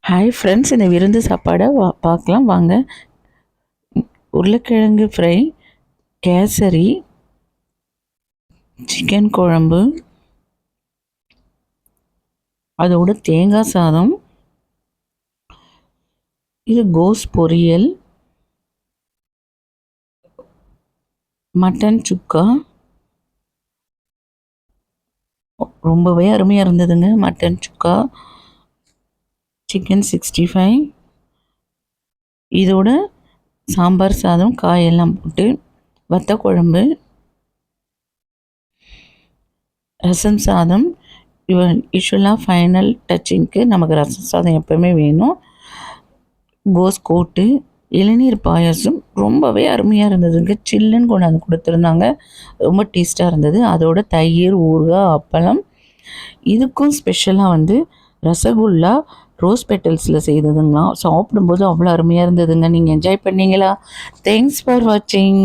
Hi friends, இந்த விருந்து சாப்பாடை பார்க்கலாம் வாங்க. உருளைக்கிழங்கு ஃப்ரை, கேசரி, சிக்கன் குழம்பு, அதோட தேங்காய் சாதம், இது கோஸ் பொரியல், மட்டன் சுக்கா. ரொம்பவே அருமையாக இருந்ததுங்க மட்டன் சுக்கா. சிக்கன் 65, இதோட சாம்பார் சாதம், காயெல்லாம் போட்டு வத்த குழம்பு, ரசம் சாதம். யூஸ்வலாக ஃபைனல் டச்சிங்க்கு நமக்கு ரசம் சாதம் எப்போவுமே வேணும். கோஸ் கோட்டு, இளநீர் பாயாசம் ரொம்பவே அருமையாக இருந்ததுங்க. சில்லுன்னு கொண்டாந்து கொடுத்துருந்தாங்க, ரொம்ப டேஸ்ட்டாக இருந்தது. அதோட தயிர், ஊறுகாய், அப்பளம். இதுக்கும் ஸ்பெஷலாக ரசகுல்லா ரோஸ் பெட்டல்ஸில் செய்ததுங்களாம். சாப்பிடும்போது அவ்வளோ அருமையாக இருந்ததுங்க. நீங்கள் என்ஜாய் பண்ணீங்களா? தேங்க்ஸ் ஃபார் வாட்சிங்.